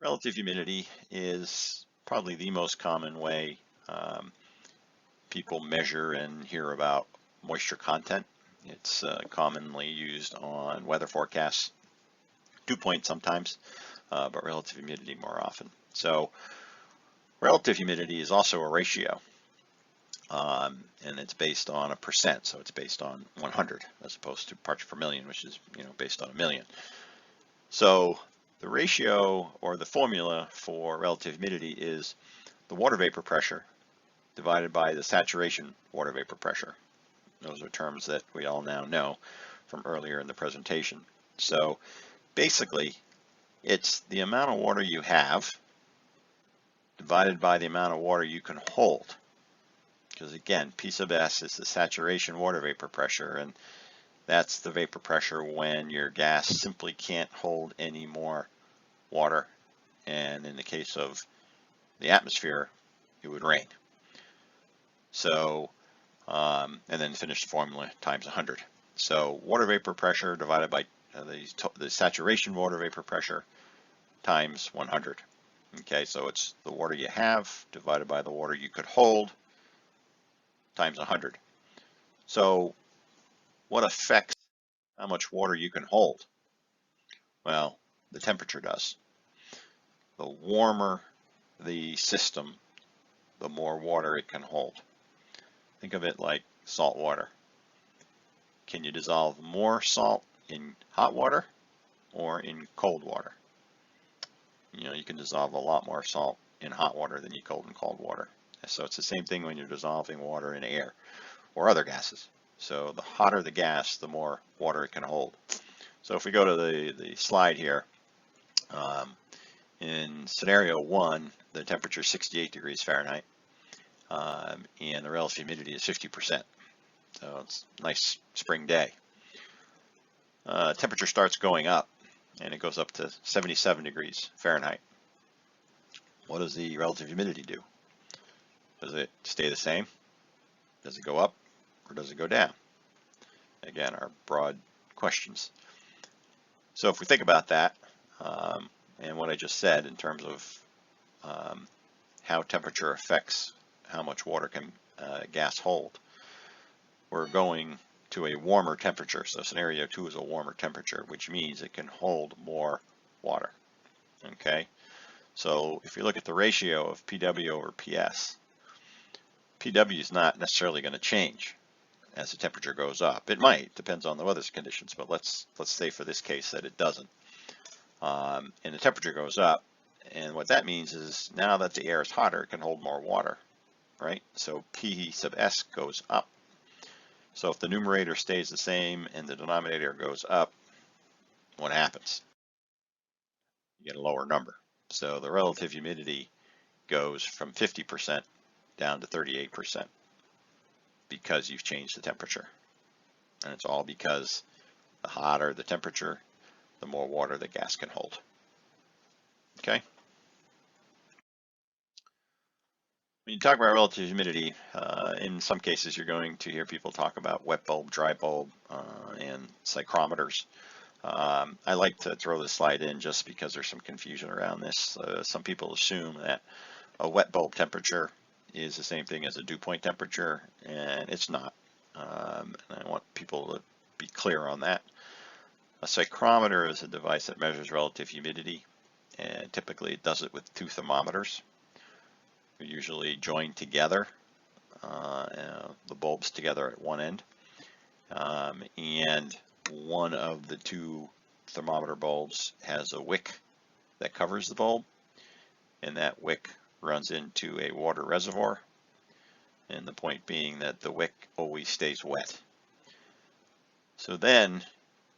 Relative humidity is probably the most common way people measure and hear about moisture content. It's commonly used on weather forecasts, dew point sometimes, but relative humidity more often. So relative humidity is also a ratio, and it's based on a percent, so it's based on 100 as opposed to parts per million, which is based on a million. So the ratio or the formula for relative humidity is the water vapor pressure divided by the saturation water vapor pressure. Those are terms that we all now know from earlier in the presentation. So basically, it's the amount of water you have divided by the amount of water you can hold. Because again, P sub S is the saturation water vapor pressure, and that's the vapor pressure when your gas simply can't hold any more water. And in the case of the atmosphere, it would rain. So, and then finish the formula times 100. So water vapor pressure divided by the saturation water vapor pressure times 100. Okay, so it's the water you have divided by the water you could hold times 100. So what affects how much water you can hold? Well, the temperature does. The warmer the system, the more water it can hold. Think of it like salt water. Can you dissolve more salt in hot water or in cold water? You can dissolve a lot more salt in hot water than you cold in cold water. So it's the same thing when you're dissolving water in air or other gases. So the hotter the gas, the more water it can hold. So if we go to the slide here, in scenario 1, the temperature is 68 degrees Fahrenheit, and the relative humidity is 50%. So it's a nice spring day. Temperature starts going up, and it goes up to 77 degrees Fahrenheit. What does the relative humidity do? Does it stay the same? Does it go up, or does it go down? Again, our broad questions. So if we think about that, and what I just said in terms of how temperature affects how much water can gas hold, we're going to a warmer temperature. So scenario 2 is a warmer temperature, which means it can hold more water. Okay, so if you look at the ratio of PW over PS, PW is not necessarily going to change as the temperature goes up. It might, depends on the weather conditions, but let's say for this case that it doesn't. And the temperature goes up, and what that means is now that the air is hotter, it can hold more water, right? So P sub S goes up. So if the numerator stays the same and the denominator goes up, what happens? You get a lower number. So the relative humidity goes from 50% down to 38% because you've changed the temperature. And it's all because the hotter the temperature, the more water the gas can hold. Okay? When you talk about relative humidity, in some cases you're going to hear people talk about wet bulb, dry bulb, and psychrometers. I like to throw this slide in just because there's some confusion around this. Some people assume that a wet bulb temperature is the same thing as a dew point temperature, and it's not. And I want people to be clear on that. A psychrometer is a device that measures relative humidity, and typically it does it with 2 thermometers. They're usually joined together, the bulbs together at one end, and one of the 2 thermometer bulbs has a wick that covers the bulb, and that wick runs into a water reservoir, and the point being that the wick always stays wet. So then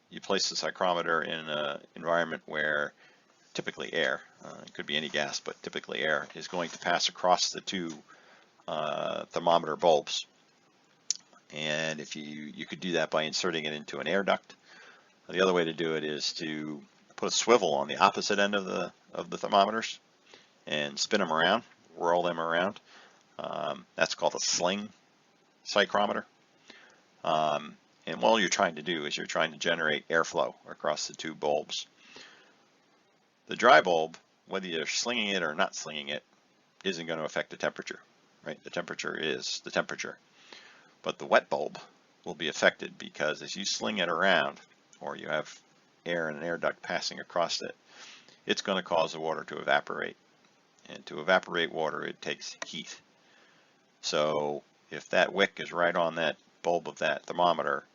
you place the psychrometer in an environment where typically air, it could be any gas, but typically air, is going to pass across the 2 thermometer bulbs. And if you could do that by inserting it into an air duct. The other way to do it is to put a swivel on the opposite end of the thermometers and spin them around, whirl them around. That's called a sling psychrometer. And all you're trying to do is you're trying to generate airflow across the 2 bulbs. The dry bulb whether you're slinging it or not slinging it isn't going to affect the temperature, right? The temperature is the temperature. But the wet bulb will be affected because as you sling it around, or you have air in an air duct passing across it, it's going to cause the water to evaporate. And to evaporate water, it takes heat. So if that wick is right on that bulb of that thermometer,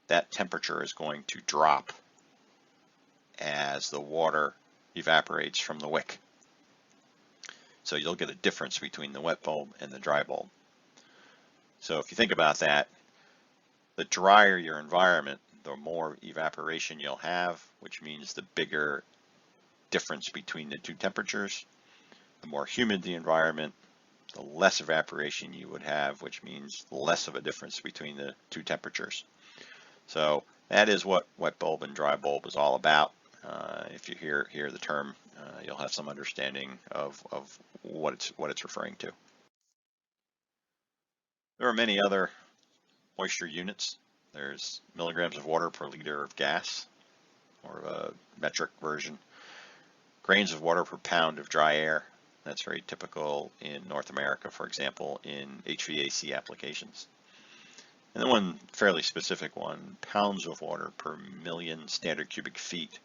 that temperature is going to drop as the water evaporates from the wick. So you'll get a difference between the wet bulb and the dry bulb. So if you think about that, the drier your environment, the more evaporation you'll have, which means the bigger difference between the two temperatures. The more humid the environment, the less evaporation you would have, which means less of a difference between the two temperatures. So that is what wet bulb and dry bulb is all about. If you hear the term, you'll have some understanding of what it's referring to. There are many other moisture units. There's milligrams of water per liter of gas, or a metric version. Grains of water per pound of dry air. That's very typical in North America, for example, in HVAC applications. And then one fairly specific one, pounds of water per million standard cubic feet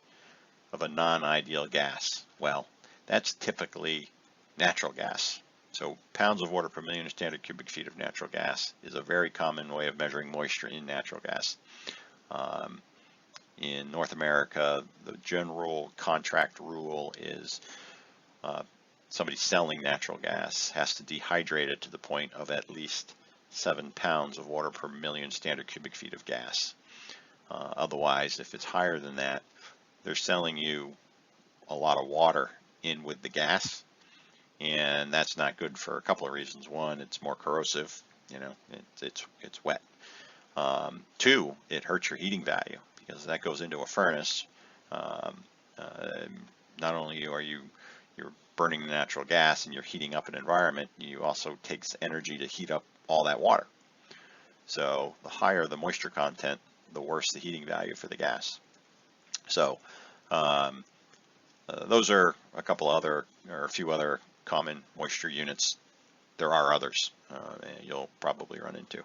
of a non-ideal gas. Well, that's typically natural gas. So pounds of water per million standard cubic feet of natural gas is a very common way of measuring moisture in natural gas. In North America, the general contract rule is somebody selling natural gas has to dehydrate it to the point of at least 7 pounds of water per million standard cubic feet of gas. Otherwise, if it's higher than that, they're selling you a lot of water in with the gas, and that's not good for a couple of reasons. One, it's more corrosive, it's wet. Two, it hurts your heating value because that goes into a furnace. Not only are you're burning the natural gas and you're heating up an environment, you also takes energy to heat up all that water. So the higher the moisture content, the worse the heating value for the gas. So those are a couple other, or a few other common moisture units. There are others you'll probably run into.